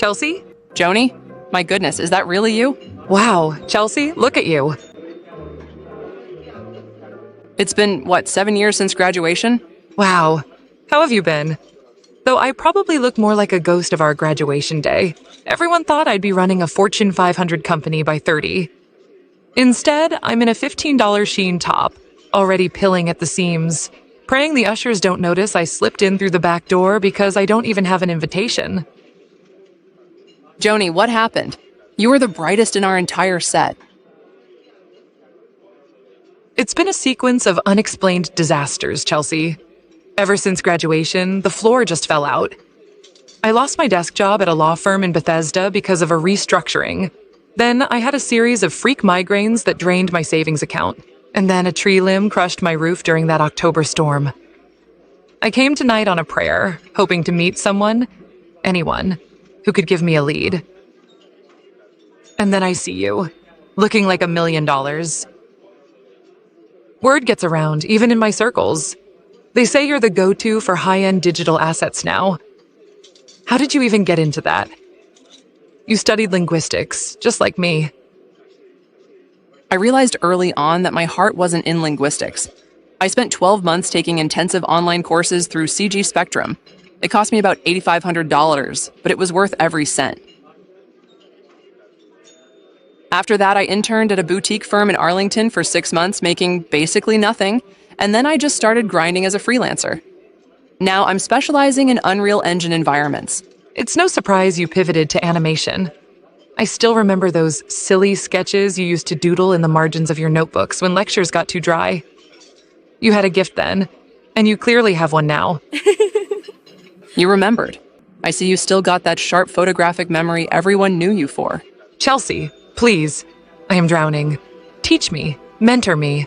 Chelsea? Jonie? My goodness, is that really you? Wow, Chelsea, look at you. It's been, 7 years since graduation? Wow. How have you been? Though I probably look more like a ghost of our graduation day. Everyone thought I'd be running a Fortune 500 company by 30. Instead, I'm in a $15 Sheen top, already pilling at the seams, praying the ushers don't notice I slipped in through the back door because I don't even have an invitation. Jonie, what happened? You were the brightest in our entire set. It's been a sequence of unexplained disasters, Chelsea. Ever since graduation, the floor just fell out. I lost my desk job at a law firm in Bethesda because of a restructuring. Then I had a series of freak migraines that drained my savings account. And then a tree limb crushed my roof during that October storm. I came tonight on a prayer, hoping to meet someone, anyone, who could give me a lead. And then I see you, looking like $1 million. Word gets around, even in my circles. They say you're the go-to for high-end digital assets now. How did you even get into that? You studied linguistics, just like me. I realized early on that my heart wasn't in linguistics. I spent 12 months taking intensive online courses through CG Spectrum. It cost me about $8,500, but it was worth every cent. After that, I interned at a boutique firm in Arlington for 6 months, making basically nothing, and then I just started grinding as a freelancer. Now I'm specializing in Unreal Engine environments. It's no surprise you pivoted to animation. I still remember those silly sketches you used to doodle in the margins of your notebooks when lectures got too dry. You had a gift then, and you clearly have one now. You remembered. I see you still got that sharp photographic memory everyone knew you for. Chelsea, please. I am drowning. Teach me. Mentor me.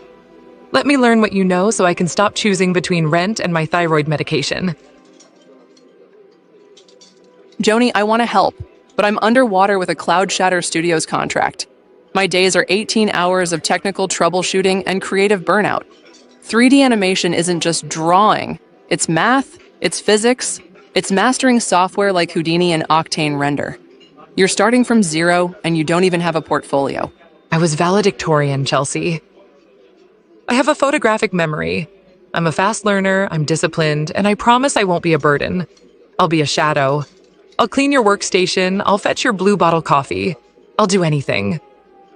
Let me learn what you know so I can stop choosing between rent and my thyroid medication. Jonie, I want to help, but I'm underwater with a Cloud Shatter Studios contract. My days are 18 hours of technical troubleshooting and creative burnout. 3D animation isn't just drawing. It's math, it's physics, it's mastering software like Houdini and Octane Render. You're starting from zero, and you don't even have a portfolio. I was valedictorian, Chelsea. I have a photographic memory. I'm a fast learner, I'm disciplined, and I promise I won't be a burden. I'll be a shadow. I'll clean your workstation, I'll fetch your blue bottle coffee. I'll do anything.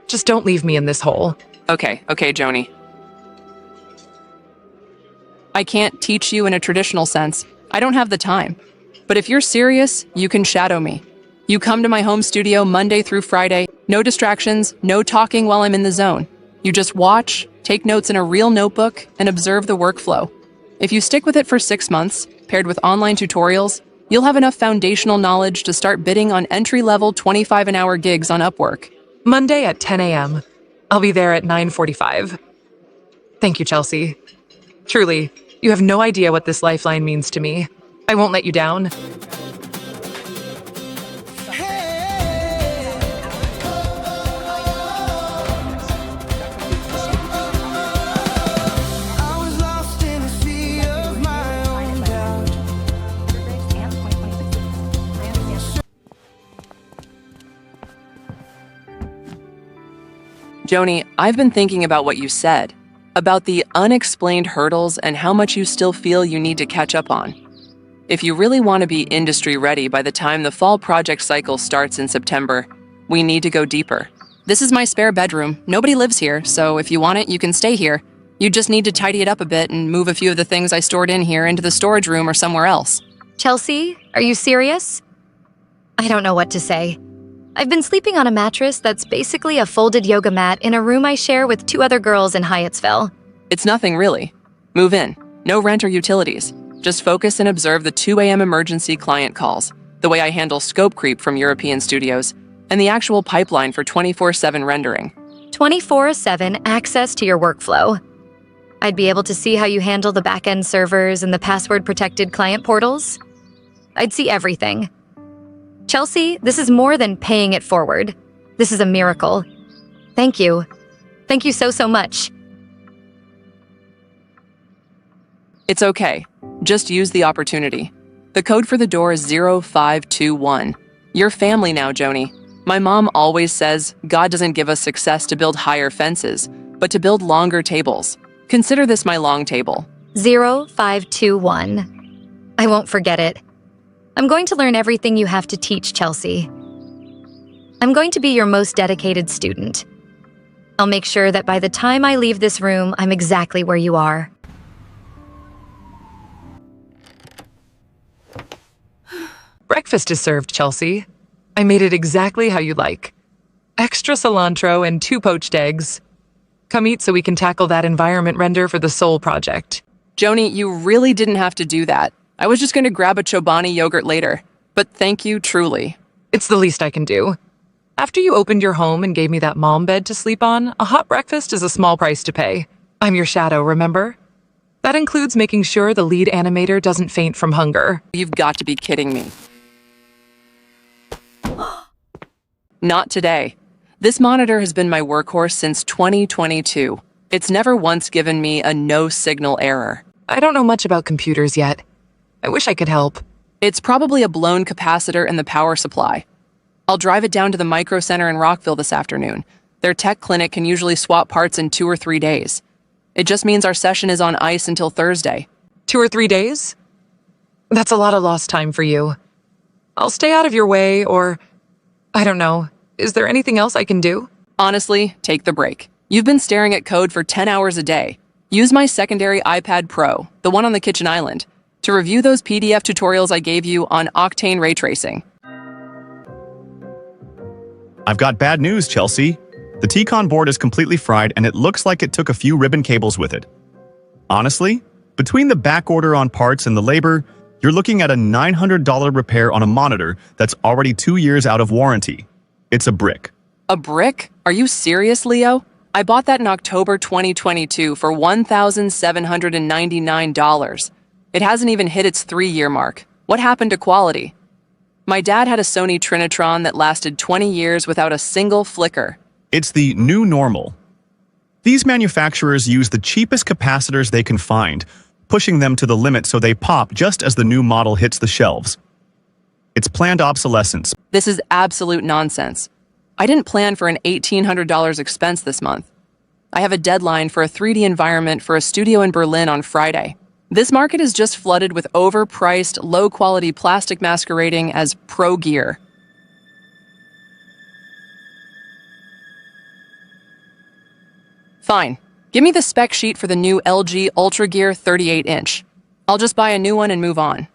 Just don't leave me in this hole. Okay, Jonie. I can't teach you in a traditional sense. I don't have the time. But if you're serious, you can shadow me. You come to my home studio Monday through Friday, no distractions, no talking while I'm in the zone. You just watch, take notes in a real notebook, and observe the workflow. If you stick with it for 6 months, paired with online tutorials, you'll have enough foundational knowledge to start bidding on entry-level 25-an-hour gigs on Upwork. Monday at 10 a.m. I'll be there at 9:45. Thank you, Chelsea. Truly, you have no idea what this lifeline means to me. I won't let you down. Jonie, I've been thinking about what you said, about the unexplained hurdles and how much you still feel you need to catch up on. If you really want to be industry ready by the time the fall project cycle starts in September, we need to go deeper. This is my spare bedroom. Nobody lives here, so if you want it, you can stay here. You just need to tidy it up a bit and move a few of the things I stored in here into the storage room or somewhere else. Chelsea, are you serious? I don't know what to say. I've been sleeping on a mattress that's basically a folded yoga mat in a room I share with 2 other girls in Hyattsville. It's nothing really. Move in. No rent or utilities. Just focus and observe the 2 a.m. emergency client calls, the way I handle scope creep from European studios, and the actual pipeline for 24/7 rendering. 24/7 access to your workflow. I'd be able to see how you handle the back-end servers and the password-protected client portals. I'd see everything. Chelsea, this is more than paying it forward. This is a miracle. Thank you. Thank you so much. It's okay. Just use the opportunity. The code for the door is 0521. You're family now, Jonie. My mom always says God doesn't give us success to build higher fences, but to build longer tables. Consider this my long table. 0521. I won't forget it. I'm going to learn everything you have to teach, Chelsea. I'm going to be your most dedicated student. I'll make sure that by the time I leave this room, I'm exactly where you are. Breakfast is served, Chelsea. I made it exactly how you like. Extra cilantro and 2 poached eggs. Come eat so we can tackle that environment render for the Soul project. Jonie, you really didn't have to do that. I was just going to grab a Chobani yogurt later. But thank you, truly. It's the least I can do. After you opened your home and gave me that mom bed to sleep on, a hot breakfast is a small price to pay. I'm your shadow, remember? That includes making sure the lead animator doesn't faint from hunger. You've got to be kidding me. Not today. This monitor has been my workhorse since 2022. It's never once given me a no-signal error. I don't know much about computers yet. I wish I could help. It's probably a blown capacitor in the power supply. I'll drive it down to the Micro Center in Rockville this afternoon. Their tech clinic can usually swap parts in 2 or 3 days. It just means our session is on ice until Thursday. 2 or 3 days? That's a lot of lost time for you. I'll stay out of your way, or I don't know. Is there anything else I can do? Honestly, take the break. You've been staring at code for 10 hours a day. Use my secondary iPad Pro, the one on the kitchen island, to review those PDF tutorials I gave you on Octane ray tracing. I've got bad news, Chelsea. The T-Con board is completely fried and it looks like it took a few ribbon cables with it. Honestly, between the back order on parts and the labor, you're looking at a $900 repair on a monitor that's already 2 years out of warranty. It's a brick. A brick? Are you serious, Leo? I bought that in October 2022 for $1,799. It hasn't even hit its 3-year mark. What happened to quality? My dad had a Sony Trinitron that lasted 20 years without a single flicker. It's the new normal. These manufacturers use the cheapest capacitors they can find, pushing them to the limit so they pop just as the new model hits the shelves. It's planned obsolescence. This is absolute nonsense. I didn't plan for an $1,800 expense this month. I have a deadline for a 3D environment for a studio in Berlin on Friday. This market is just flooded with overpriced, low-quality plastic masquerading as pro gear. Fine. Give me the spec sheet for the new LG Ultra Gear 38-inch. I'll just buy a new one and move on.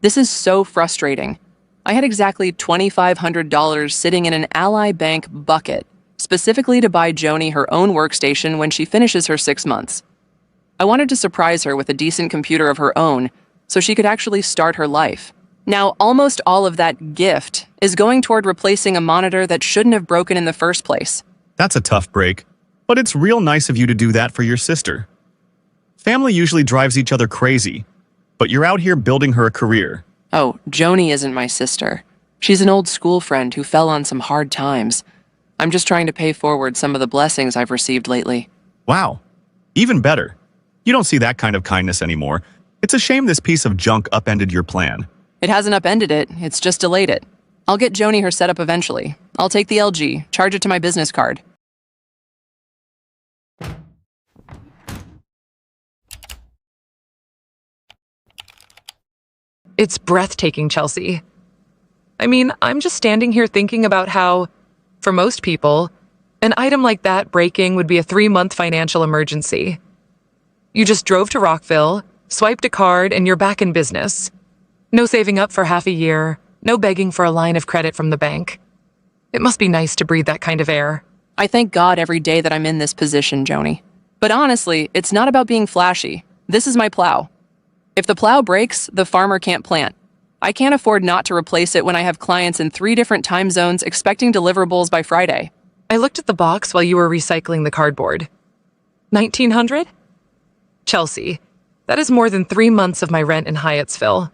This is so frustrating. I had exactly $2,500 sitting in an Ally Bank bucket, specifically to buy Jonie her own workstation when she finishes her 6 months. I wanted to surprise her with a decent computer of her own so she could actually start her life. Now, almost all of that gift is going toward replacing a monitor that shouldn't have broken in the first place. That's a tough break, but it's real nice of you to do that for your sister. Family usually drives each other crazy, but you're out here building her a career. Oh, Jonie isn't my sister. She's an old school friend who fell on some hard times. I'm just trying to pay forward some of the blessings I've received lately. Wow, even better. You don't see that kind of kindness anymore. It's a shame this piece of junk upended your plan. It hasn't upended it, it's just delayed it. I'll get Jonie her setup eventually. I'll take the LG, charge it to my business card. It's breathtaking, Chelsea. I mean, I'm just standing here thinking about how, for most people, an item like that breaking would be a 3-month financial emergency. You just drove to Rockville, swiped a card, and you're back in business. No saving up for half a year, no begging for a line of credit from the bank. It must be nice to breathe that kind of air. I thank God every day that I'm in this position, Jonie. But honestly, it's not about being flashy. This is my plow. If the plow breaks, the farmer can't plant. I can't afford not to replace it when I have clients in 3 different time zones expecting deliverables by Friday. I looked at the box while you were recycling the cardboard. 1,900? Chelsea, that is more than 3 months of my rent in Hyattsville.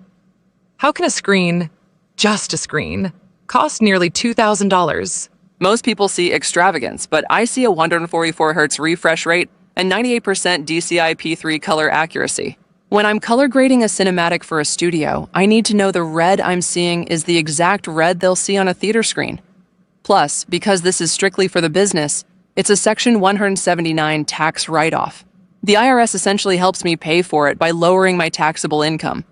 How can a screen, just a screen, cost nearly $2,000? Most people see extravagance, but I see a 144 Hz refresh rate and 98% DCI P3 color accuracy. When I'm color grading a cinematic for a studio, I need to know the red I'm seeing is the exact red they'll see on a theater screen. Plus, because this is strictly for the business, it's a Section 179 tax write-off. The IRS essentially helps me pay for it by lowering my taxable income.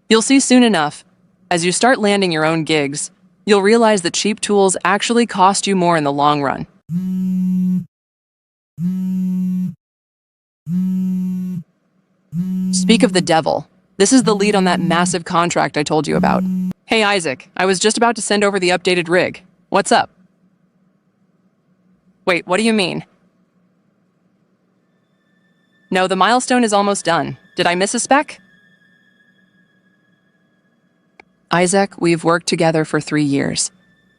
You'll see soon enough, as you start landing your own gigs, you'll realize that cheap tools actually cost you more in the long run. Speak of the devil. This is the lead on that massive contract I told you about. Hey Isaac, I was just about to send over the updated rig. What's up? Wait, what do you mean? No, the milestone is almost done. Did I miss a spec? Isaac, we've worked together for 3 years.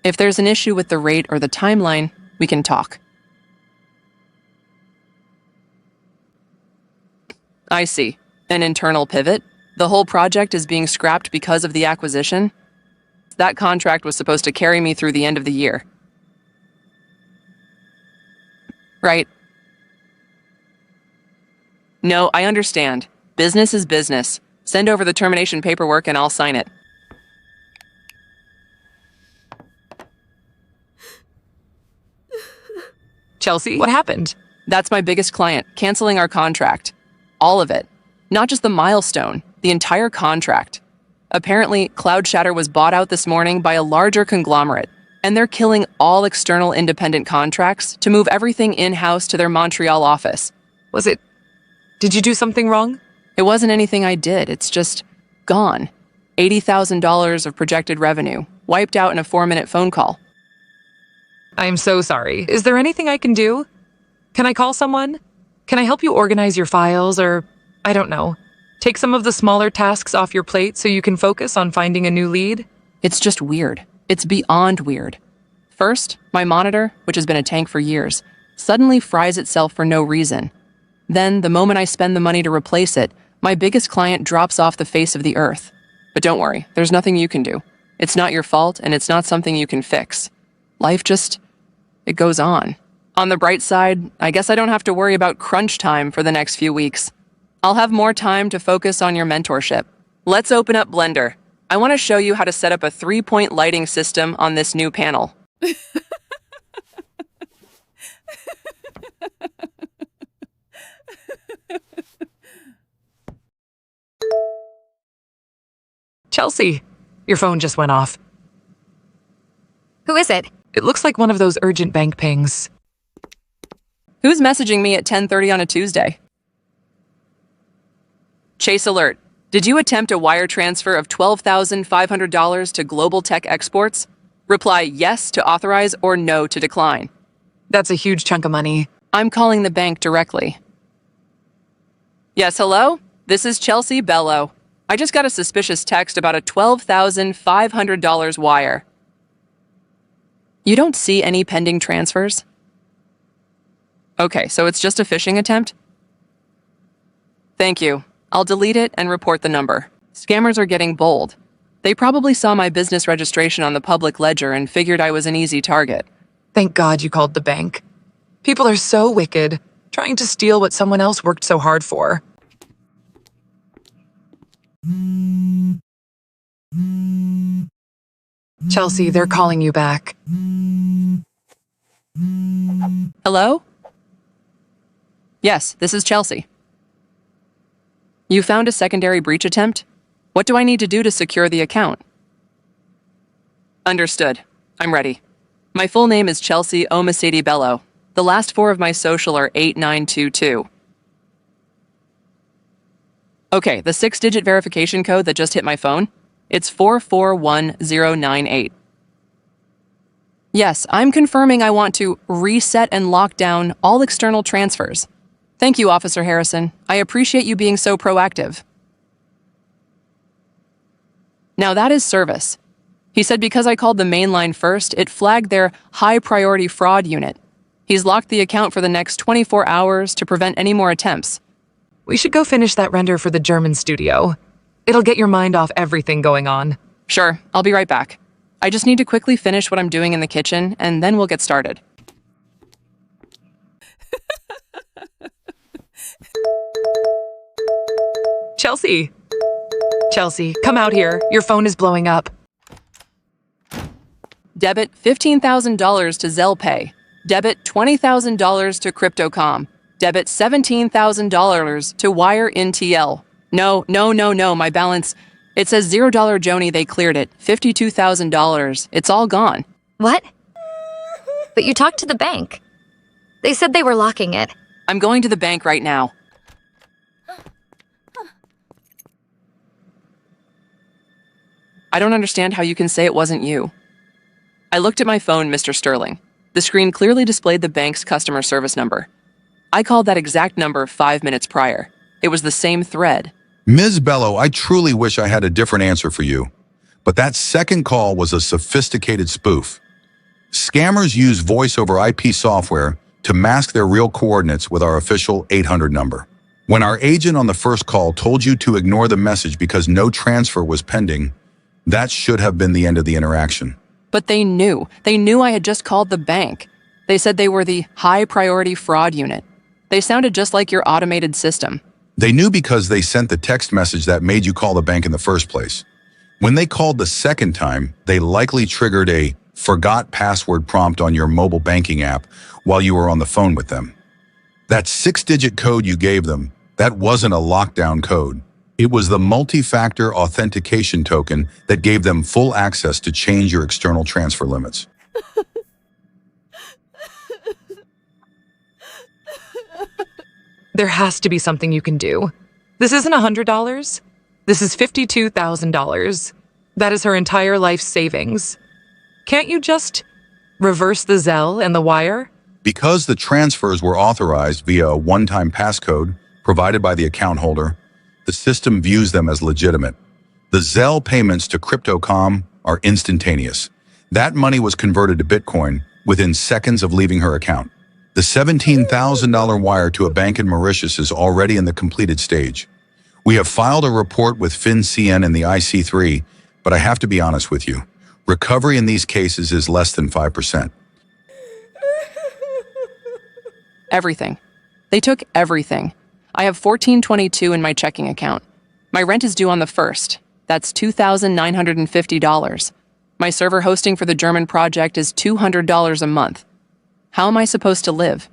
If there's an issue with the rate or the timeline, we can talk. I see. An internal pivot? The whole project is being scrapped because of the acquisition? That contract was supposed to carry me through the end of the year. Right. No, I understand. Business is business. Send over the termination paperwork and I'll sign it. Chelsea, what happened? That's my biggest client, canceling our contract. All of it. Not just the milestone, the entire contract. Apparently, Cloud Shatter was bought out this morning by a larger conglomerate, and they're killing all external independent contracts to move everything in-house to their Montreal office. Did you do something wrong? It wasn't anything I did, it's just gone. $80,000 of projected revenue, wiped out in a 4-minute phone call. I'm so sorry. Is there anything I can do? Can I call someone? Can I help you organize your files or, I don't know, take some of the smaller tasks off your plate so you can focus on finding a new lead? It's just weird. It's beyond weird. First, my monitor, which has been a tank for years, suddenly fries itself for no reason. Then, the moment I spend the money to replace it, my biggest client drops off the face of the earth. But don't worry, there's nothing you can do. It's not your fault, and it's not something you can fix. Life just, it goes on. On the bright side, I guess I don't have to worry about crunch time for the next few weeks. I'll have more time to focus on your mentorship. Let's open up Blender. I want to show you how to set up a 3-point lighting system on this new panel. Chelsea, your phone just went off. Who is it? It looks like one of those urgent bank pings. Who's messaging me at 10:30 on a Tuesday? Chase alert. Did you attempt a wire transfer of $12,500 to Global Tech Exports? Reply yes to authorize or no to decline. That's a huge chunk of money. I'm calling the bank directly. Yes, hello? This is Chelsea Bello. I just got a suspicious text about a $12,500 wire. You don't see any pending transfers? Okay, so it's just a phishing attempt? Thank you. I'll delete it and report the number. Scammers are getting bold. They probably saw my business registration on the public ledger and figured I was an easy target. Thank God you called the bank. People are so wicked, trying to steal what someone else worked so hard for. Chelsea, they're calling you back. Hello? Yes, this is Chelsea. You found a secondary breach attempt? What do I need to do to secure the account? Understood. I'm ready. My full name is Chelsea Omasidi Bello. The last 4 of my social are 8922. Okay, the 6-digit verification code that just hit my phone? It's 441098. Yes, I'm confirming I want to reset and lock down all external transfers. Thank you, Officer Harrison. I appreciate you being so proactive. Now that is service. He said because I called the main line first, it flagged their high-priority fraud unit. He's locked the account for the next 24 hours to prevent any more attempts. We should go finish that render for the German studio. It'll get your mind off everything going on. Sure, I'll be right back. I just need to quickly finish what I'm doing in the kitchen, and then we'll get started. Chelsea! Chelsea, come out here. Your phone is blowing up. Debit $15,000 to ZellePay. Debit $20,000 to Crypto.com. Debit $17,000 to Wire NTL. No, my balance. It says $0 Jonie, they cleared it. $52,000. It's all gone. What? But you talked to the bank. They said they were locking it. I'm going to the bank right now. I don't understand how you can say it wasn't you. I looked at my phone, Mr. Sterling. The screen clearly displayed the bank's customer service number. I called that exact number 5 minutes prior. It was the same thread. Ms. Bello, I truly wish I had a different answer for you, but that second call was a sophisticated spoof. Scammers use voice over IP software to mask their real coordinates with our official 800 number. When our agent on the first call told you to ignore the message because no transfer was pending, that should have been the end of the interaction. But they knew. They knew I had just called the bank. They said they were the high-priority fraud unit. They sounded just like your automated system. They knew because they sent the text message that made you call the bank in the first place. When they called the second time, they likely triggered a forgot password prompt on your mobile banking app while you were on the phone with them. That 6-digit code you gave them, that wasn't a lockdown code. It was the multi-factor authentication token that gave them full access to change your external transfer limits. There has to be something you can do. This isn't $100. This is $52,000. That is her entire life savings. Can't you just reverse the Zelle and the wire? Because the transfers were authorized via a one-time passcode provided by the account holder, the system views them as legitimate. The Zelle payments to Crypto.com are instantaneous. That money was converted to Bitcoin within seconds of leaving her account. The $17,000 wire to a bank in Mauritius is already in the completed stage. We have filed a report with FinCEN and the IC3, but I have to be honest with you. Recovery in these cases is less than 5%. Everything. They took everything. I have $14.22 in my checking account. My rent is due on the 1st. That's $2,950. My server hosting for the German project is $200 a month. How am I supposed to live?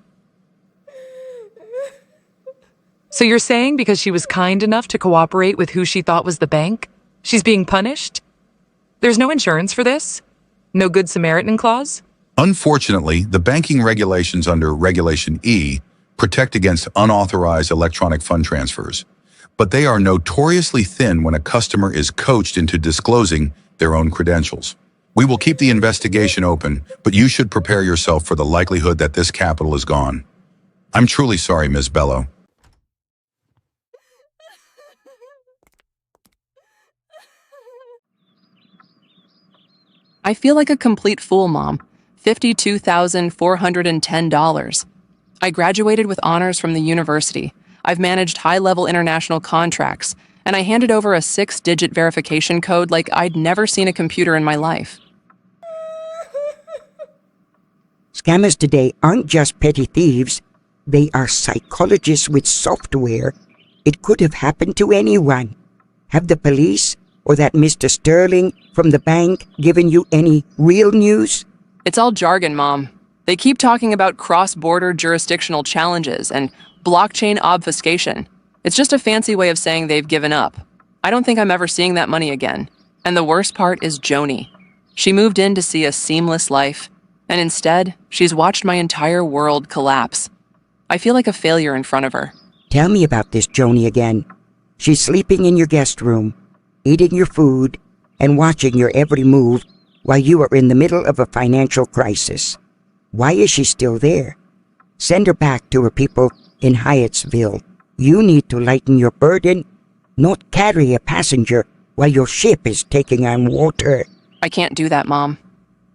So you're saying because she was kind enough to cooperate with who she thought was the bank, she's being punished? There's no insurance for this? No Good Samaritan clause? Unfortunately, the banking regulations under Regulation E protect against unauthorized electronic fund transfers, but they are notoriously thin when a customer is coached into disclosing their own credentials. We will keep the investigation open, but you should prepare yourself for the likelihood that this capital is gone. I'm truly sorry, Ms. Bello. I feel like a complete fool, Mom. $52,410. I graduated with honors from the university. I've managed high-level international contracts, and I handed over a 6-digit verification code like I'd never seen a computer in my life. Scammers today aren't just petty thieves. They are psychologists with software. It could have happened to anyone. Have the police or that Mr. Sterling from the bank given you any real news? It's all jargon, Mom. They keep talking about cross-border jurisdictional challenges and blockchain obfuscation. It's just a fancy way of saying they've given up. I don't think I'm ever seeing that money again. And the worst part is Jonie. She moved in to see a seamless life, and instead, she's watched my entire world collapse. I feel like a failure in front of her. Tell me about this Jonie again. She's sleeping in your guest room, eating your food, and watching your every move while you are in the middle of a financial crisis. Why is she still there? Send her back to her people in Hyattsville. You need to lighten your burden, not carry a passenger while your ship is taking on water. I can't do that, Mom.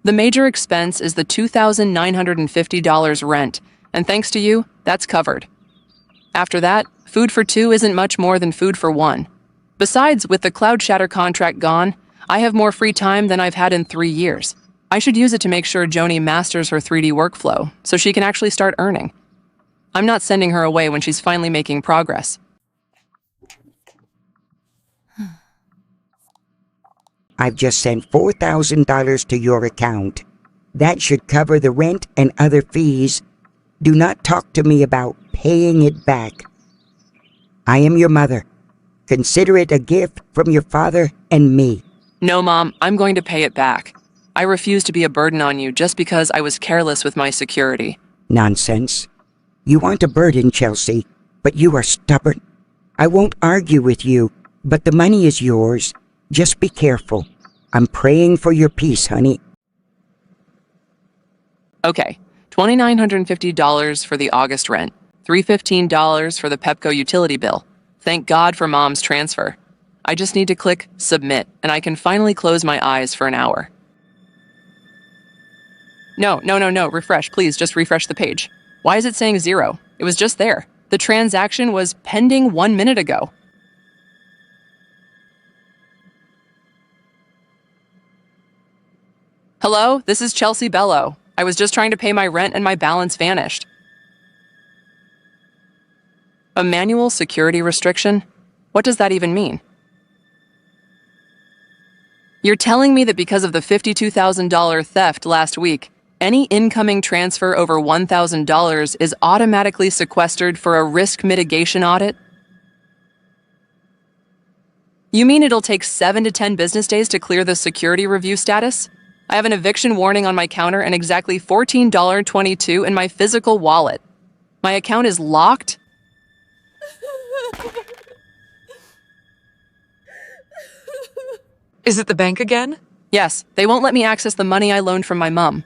The major expense is the $2,950 rent, and thanks to you, that's covered. After that, food for two isn't much more than food for one. Besides, with the Cloud Shatter contract gone, I have more free time than I've had in 3 years. I should use it to make sure Jonie masters her 3D workflow so she can actually start earning. I'm not sending her away when she's finally making progress. I've just sent $4,000 to your account. That should cover the rent and other fees. Do not talk to me about paying it back. I am your mother. Consider it a gift from your father and me. No, Mom, I'm going to pay it back. I refuse to be a burden on you just because I was careless with my security. Nonsense. You aren't a burden, Chelsea, but you are stubborn. I won't argue with you, but the money is yours. Just be careful. I'm praying for your peace, honey. Okay, $2,950 for the August rent, $315 for the Pepco utility bill. Thank God for Mom's transfer. I just need to click submit, and I can finally close my eyes for an hour. No, refresh, please, just refresh the page. Why is it saying 0? It was just there. The transaction was pending 1 minute ago. Hello, this is Chelsea Bello. I was just trying to pay my rent and my balance vanished. A manual security restriction? What does that even mean? You're telling me that because of the $52,000 theft last week, any incoming transfer over $1,000 is automatically sequestered for a risk mitigation audit? You mean it'll take 7 to 10 business days to clear the security review status? I have an eviction warning on my counter and exactly $14.22 in my physical wallet. My account is locked? Is it the bank again? Yes, they won't let me access the money I loaned from my mom.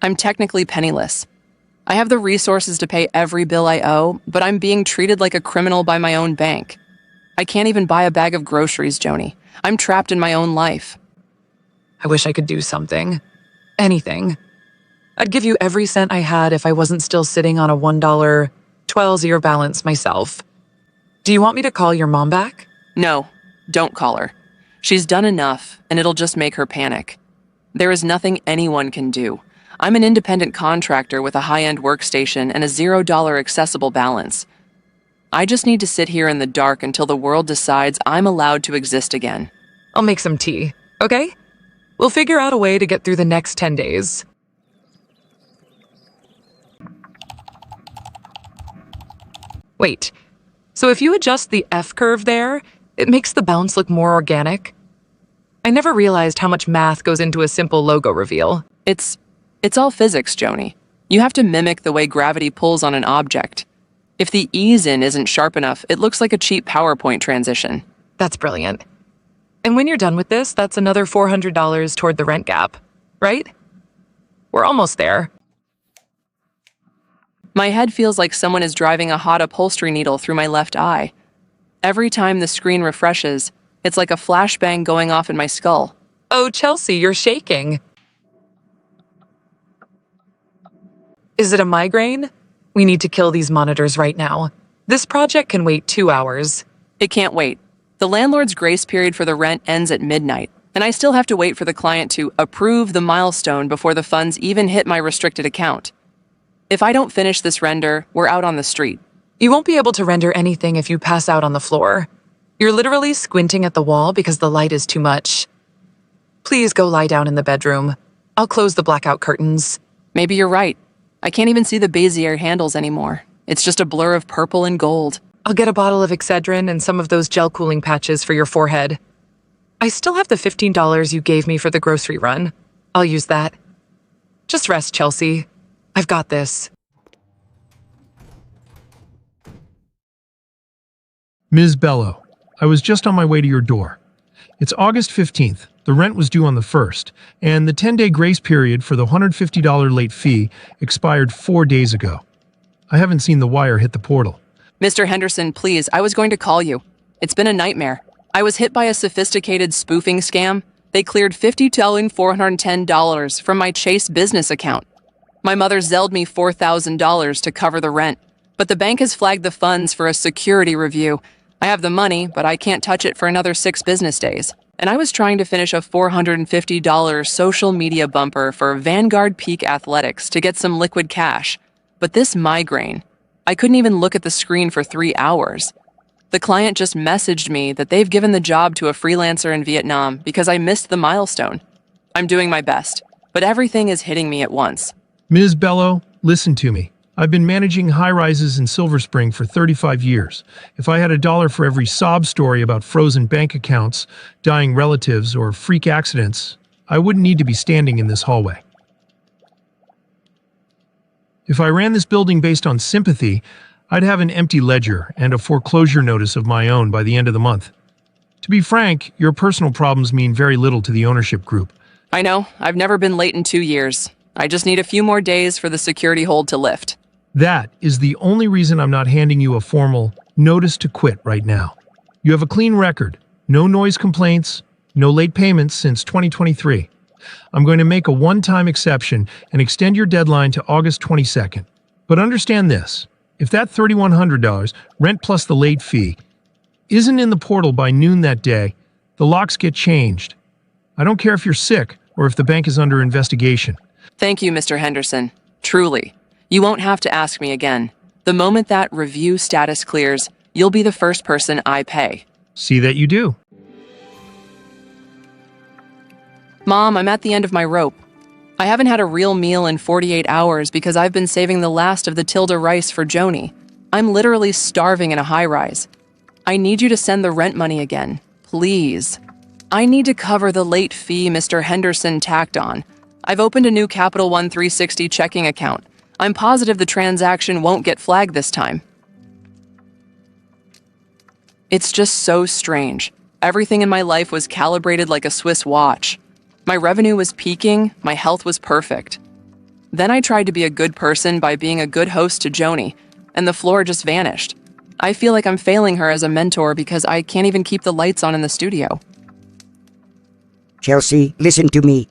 I'm technically penniless. I have the resources to pay every bill I owe, but I'm being treated like a criminal by my own bank. I can't even buy a bag of groceries, Jonie. I'm trapped in my own life. I wish I could do something. Anything. I'd give you every cent I had if I wasn't still sitting on a $1 12-0 balance myself. Do you want me to call your mom back? No, don't call her. She's done enough, and it'll just make her panic. There is nothing anyone can do. I'm an independent contractor with a high-end workstation and a $0 accessible balance. I just need to sit here in the dark until the world decides I'm allowed to exist again. I'll make some tea, okay? We'll figure out a way to get through the next 10 days. Wait, so if you adjust the F-curve there, it makes the bounce look more organic? I never realized how much math goes into a simple logo reveal. It's all physics, Jonie. You have to mimic the way gravity pulls on an object. If the ease in isn't sharp enough, it looks like a cheap PowerPoint transition. That's brilliant. And when you're done with this, that's another $400 toward the rent gap, right? We're almost there. My head feels like someone is driving a hot upholstery needle through my left eye. Every time the screen refreshes, it's like a flashbang going off in my skull. Oh, Chelsea, you're shaking. Is it a migraine? We need to kill these monitors right now. This project can wait 2 hours. It can't wait. The landlord's grace period for the rent ends at midnight, and I still have to wait for the client to approve the milestone before the funds even hit my restricted account. If I don't finish this render, we're out on the street. You won't be able to render anything if you pass out on the floor. You're literally squinting at the wall because the light is too much. Please go lie down in the bedroom. I'll close the blackout curtains. Maybe you're right. I can't even see the Bezier handles anymore. It's just a blur of purple and gold. I'll get a bottle of Excedrin and some of those gel cooling patches for your forehead. I still have the $15 you gave me for the grocery run. I'll use that. Just rest, Chelsea. I've got this. Ms. Bello, I was just on my way to your door. It's August 15th. The rent was due on the 1st, and the 10-day grace period for the $150 late fee expired 4 days ago. I haven't seen the wire hit the portal. Mr. Henderson, please, I was going to call you. It's been a nightmare. I was hit by a sophisticated spoofing scam. They cleared $50,410 from my Chase business account. My mother Zelled me $4,000 to cover the rent, but the bank has flagged the funds for a security review. I have the money, but I can't touch it for another 6 business days. And I was trying to finish a $450 social media bumper for Vanguard Peak Athletics to get some liquid cash. But this migraine, I couldn't even look at the screen for 3 hours. The client just messaged me that they've given the job to a freelancer in Vietnam because I missed the milestone. I'm doing my best, but everything is hitting me at once. Ms. Bello, listen to me. I've been managing high-rises in Silver Spring for 35 years. If I had $1 for every sob story about frozen bank accounts, dying relatives, or freak accidents, I wouldn't need to be standing in this hallway. If I ran this building based on sympathy, I'd have an empty ledger and a foreclosure notice of my own by the end of the month. To be frank, your personal problems mean very little to the ownership group. I know, I've never been late in 2 years. I just need a few more days for the security hold to lift. That is the only reason I'm not handing you a formal notice to quit right now. You have a clean record, no noise complaints, no late payments since 2023. I'm going to make a one-time exception and extend your deadline to August 22nd. But understand this, if that $3,100, rent plus the late fee, isn't in the portal by noon that day, the locks get changed. I don't care if you're sick or if the bank is under investigation. Thank you, Mr. Henderson. Truly. You won't have to ask me again. The moment that review status clears, you'll be the first person I pay. See that you do. Mom, I'm at the end of my rope. I haven't had a real meal in 48 hours because I've been saving the last of the Tilda rice for Jonie. I'm literally starving in a high-rise. I need you to send the rent money again. Please. I need to cover the late fee Mr. Henderson tacked on. I've opened a new Capital One 360 checking account. I'm positive the transaction won't get flagged this time. It's just so strange. Everything in my life was calibrated like a Swiss watch. My revenue was peaking, my health was perfect. Then I tried to be a good person by being a good host to Jonie, and the floor just vanished. I feel like I'm failing her as a mentor because I can't even keep the lights on in the studio. Chelsea, listen to me.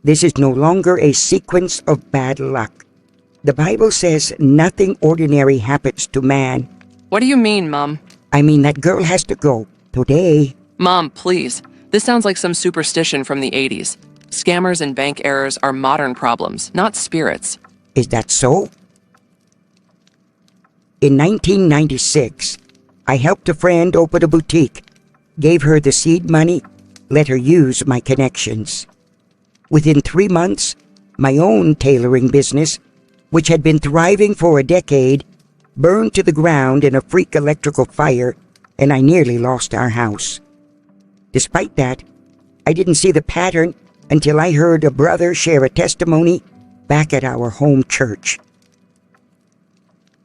This is no longer a sequence of bad luck. The Bible says nothing ordinary happens to man. What do you mean, Mom? I mean, that girl has to go. Today. Mom, please. This sounds like some superstition from the 80s. Scammers and bank errors are modern problems, not spirits. Is that so? In 1996, I helped a friend open a boutique, gave her the seed money, let her use my connections. Within 3 months, my own tailoring business, which had been thriving for a decade, burned to the ground in a freak electrical fire, and I nearly lost our house. Despite that, I didn't see the pattern until I heard a brother share a testimony back at our home church.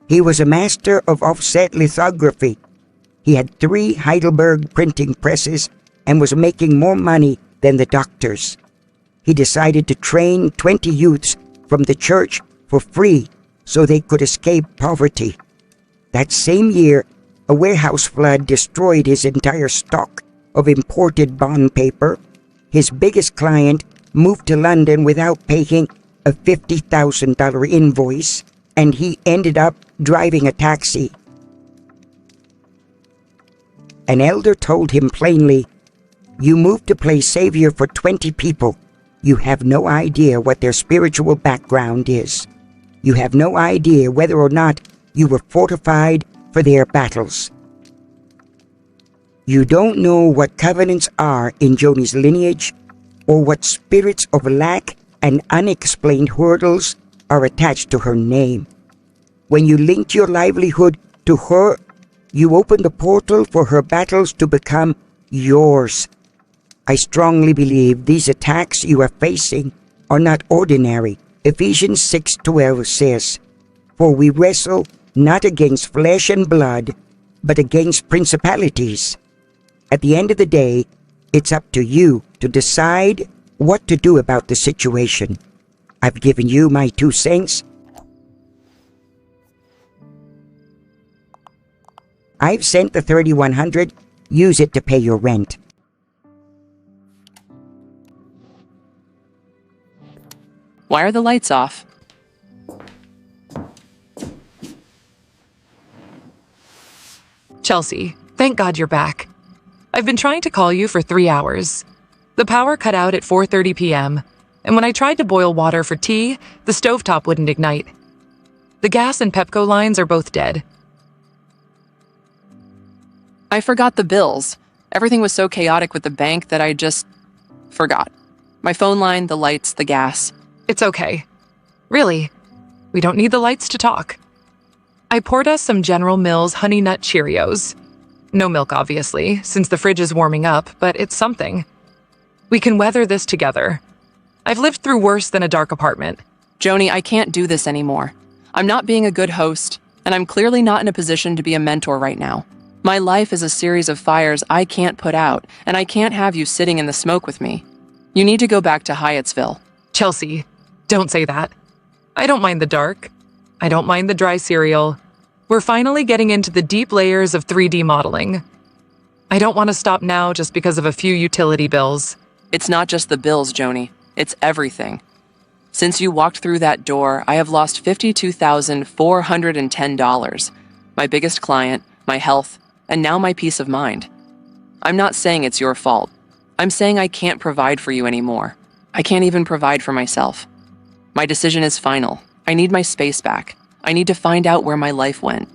He was a master of offset lithography. He had 3 Heidelberg printing presses and was making more money than the doctors. He decided to train 20 youths from the church for free so they could escape poverty. That same year, a warehouse flood destroyed his entire stock of imported bond paper. His biggest client moved to London without paying a $50,000 invoice, and he ended up driving a taxi. An elder told him plainly, "You moved to play savior for 20 people. You have no idea what their spiritual background is. You have no idea whether or not you were fortified for their battles. You don't know what covenants are in Jonie's lineage, or what spirits of lack and unexplained hurdles are attached to her name. When you linked your livelihood to her, you opened the portal for her battles to become yours. I strongly believe these attacks you are facing are not ordinary. Ephesians 6:12 says, "For we wrestle not against flesh and blood, but against principalities." At the end of the day, it's up to you to decide what to do about the situation. I've given you my 2 cents. I've sent the $3,100. Use it to pay your rent. Why are the lights off? Chelsea, thank God you're back. I've been trying to call you for 3 hours. The power cut out at 4:30 p.m., and when I tried to boil water for tea, the stovetop wouldn't ignite. The gas and Pepco lines are both dead. I forgot the bills. Everything was so chaotic with the bank that I just forgot. My phone line, the lights, the gas. It's okay. Really, we don't need the lights to talk. I poured us some General Mills Honey Nut Cheerios. No milk, obviously, since the fridge is warming up, but it's something. We can weather this together. I've lived through worse than a dark apartment. Jonie, I can't do this anymore. I'm not being a good host, and I'm clearly not in a position to be a mentor right now. My life is a series of fires I can't put out, and I can't have you sitting in the smoke with me. You need to go back to Hyattsville. Chelsea, don't say that. I don't mind the dark. I don't mind the dry cereal. We're finally getting into the deep layers of 3D modeling. I don't want to stop now just because of a few utility bills. It's not just the bills, Jonie. It's everything. Since you walked through that door, I have lost $52,410. My biggest client, my health, and now my peace of mind. I'm not saying it's your fault. I'm saying I can't provide for you anymore. I can't even provide for myself. My decision is final. I need my space back. I need to find out where my life went.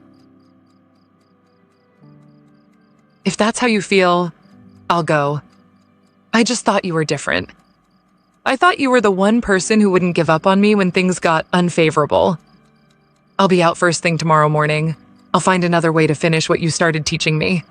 If that's how you feel, I'll go. I just thought you were different. I thought you were the one person who wouldn't give up on me when things got unfavorable. I'll be out first thing tomorrow morning. I'll find another way to finish what you started teaching me.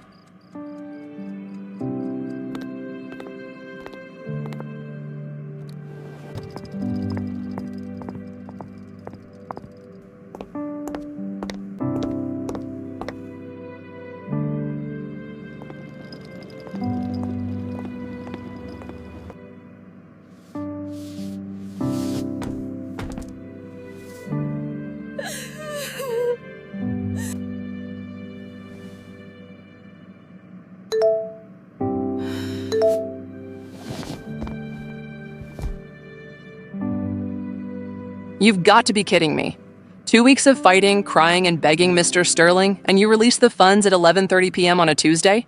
You've got to be kidding me. 2 weeks of fighting, crying, and begging Mr. Sterling, and you release the funds at 11:30 p.m. on a Tuesday?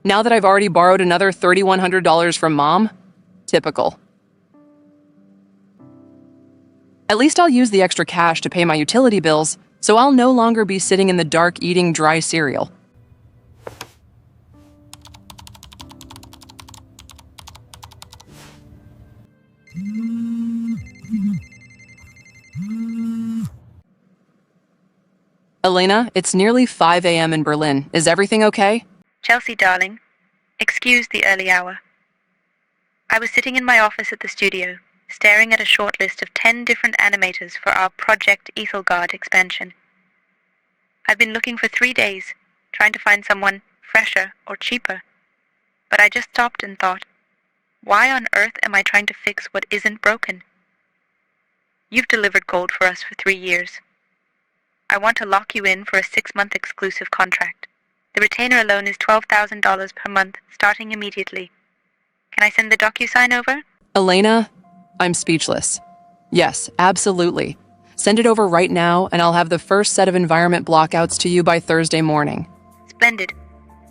Now that I've already borrowed another $3,100 from Mom? Typical. At least I'll use the extra cash to pay my utility bills, so I'll no longer be sitting in the dark eating dry cereal. Elena, it's nearly 5 a.m. in Berlin. Is everything okay? Chelsea, darling, excuse the early hour. I was sitting in my office at the studio, staring at a short list of 10 different animators for our Project Ethelgard expansion. I've been looking for 3 days, trying to find someone fresher or cheaper. But I just stopped and thought, why on earth am I trying to fix what isn't broken? You've delivered gold for us for 3 years. I want to lock you in for a 6-month exclusive contract. The retainer alone is $12,000 per month, starting immediately. Can I send the DocuSign over? Elena, I'm speechless. Yes, absolutely. Send it over right now, and I'll have the first set of environment blockouts to you by Thursday morning. Splendid.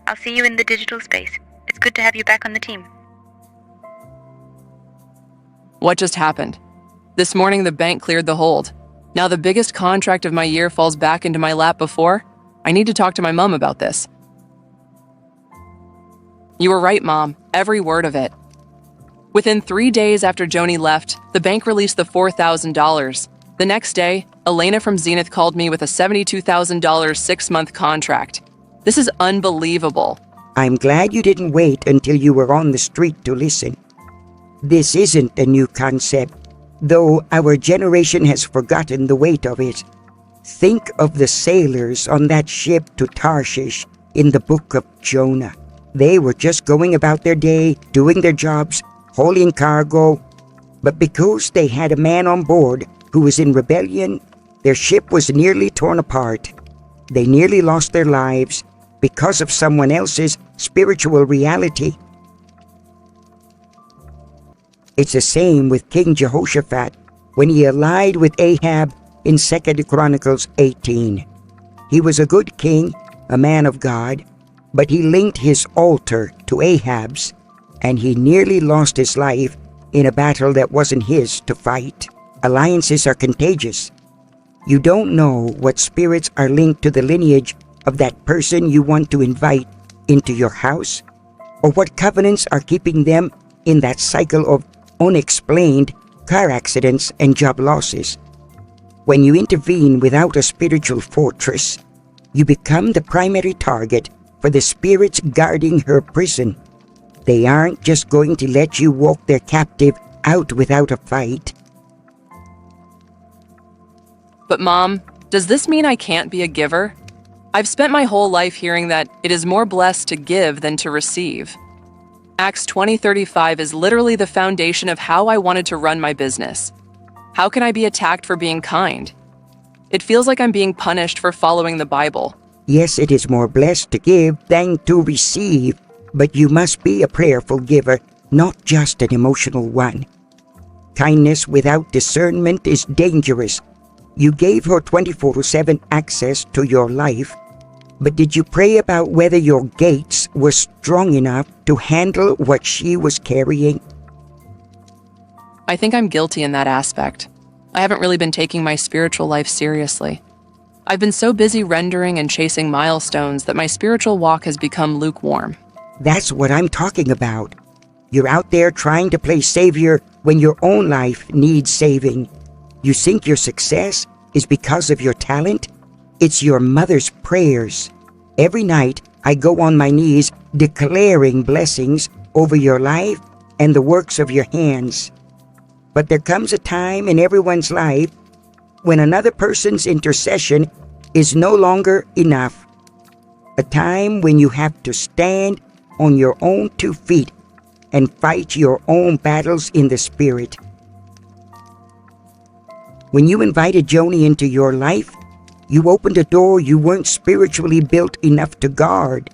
I'll see you in the digital space. It's good to have you back on the team. What just happened? This morning, the bank cleared the hold. Now the biggest contract of my year falls back into my lap before. I need to talk to my mom about this. You were right, Mom. Every word of it. Within 3 days after Jonie left, the bank released the $4,000. The next day, Elena from Zenith called me with a $72,000 6-month contract. This is unbelievable. I'm glad you didn't wait until you were on the street to listen. This isn't a new concept, though our generation has forgotten the weight of it. Think of the sailors on that ship to Tarshish in the book of Jonah. They were just going about their day, doing their jobs, hauling cargo. But because they had a man on board who was in rebellion, their ship was nearly torn apart. They nearly lost their lives because of someone else's spiritual reality. It's the same with King Jehoshaphat when he allied with Ahab in 2 Chronicles 18. He was a good king, a man of God, but he linked his altar to Ahab's, and he nearly lost his life in a battle that wasn't his to fight. Alliances are contagious. You don't know what spirits are linked to the lineage of that person you want to invite into your house? Or what covenants are keeping them in that cycle of unexplained car accidents and job losses? When you intervene without a spiritual fortress, you become the primary target for the spirits guarding her prison. They aren't just going to let you walk their captive out without a fight. But Mom, does this mean I can't be a giver? I've spent my whole life hearing that it is more blessed to give than to receive. Acts 20:35 is literally the foundation of how I wanted to run my business. How can I be attacked for being kind? It feels like I'm being punished for following the Bible. Yes, it is more blessed to give than to receive, but you must be a prayerful giver, not just an emotional one. Kindness without discernment is dangerous. You gave her 24/7 access to your life, but did you pray about whether your gates were strong enough to handle what she was carrying? I think I'm guilty in that aspect. I haven't really been taking my spiritual life seriously. I've been so busy rendering and chasing milestones that my spiritual walk has become lukewarm. That's what I'm talking about. You're out there trying to play savior when your own life needs saving. You think your success is because of your talent? It's your mother's prayers. Every night, I go on my knees declaring blessings over your life and the works of your hands. But there comes a time in everyone's life when another person's intercession is no longer enough. A time when you have to stand on your own 2 feet and fight your own battles in the spirit. When you invited Jonie into your life, you opened a door you weren't spiritually built enough to guard.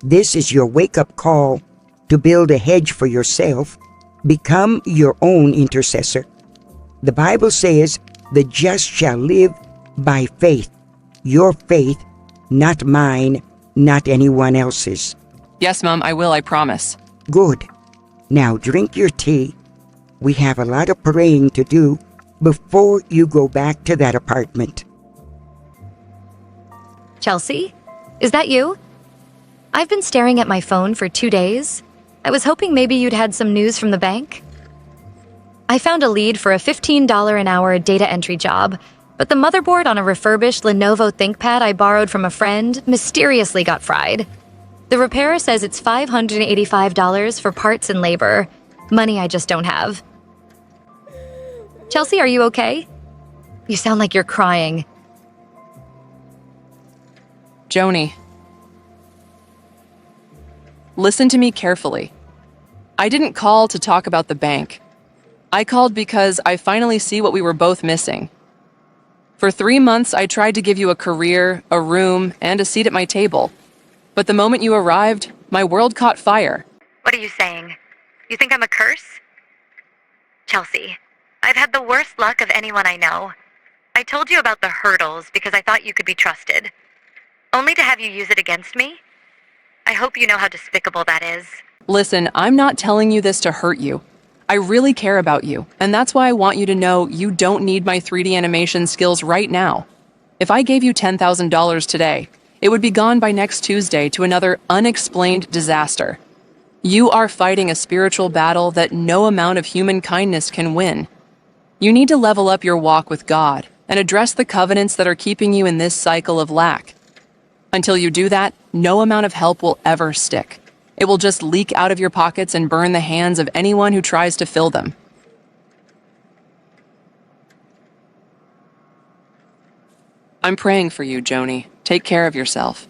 This is your wake-up call to build a hedge for yourself. Become your own intercessor. The Bible says, "The just shall live by faith." Your faith, not mine, not anyone else's. Yes, Mom, I will, I promise. Good. Now drink your tea. We have a lot of praying to do before you go back to that apartment. Chelsea? Is that you? I've been staring at my phone for 2 days. I was hoping maybe you'd had some news from the bank. I found a lead for a $15 an hour data entry job, but the motherboard on a refurbished Lenovo ThinkPad I borrowed from a friend mysteriously got fried. The repairer says it's $585 for parts and labor, money I just don't have. Chelsea, are you okay? You sound like you're crying. Jonie, listen to me carefully. I didn't call to talk about the bank. I called because I finally see what we were both missing. For 3 months, I tried to give you a career, a room, and a seat at my table. But the moment you arrived, my world caught fire. What are you saying? You think I'm a curse? Chelsea, I've had the worst luck of anyone I know. I told you about the hurdles because I thought you could be trusted. Only to have you use it against me? I hope you know how despicable that is. Listen, I'm not telling you this to hurt you. I really care about you, and that's why I want you to know you don't need my 3D animation skills right now. If I gave you $10,000 today, it would be gone by next Tuesday to another unexplained disaster. You are fighting a spiritual battle that no amount of human kindness can win. You need to level up your walk with God and address the covenants that are keeping you in this cycle of lack. Until you do that, no amount of help will ever stick. It will just leak out of your pockets and burn the hands of anyone who tries to fill them. I'm praying for you, Jonie. Take care of yourself.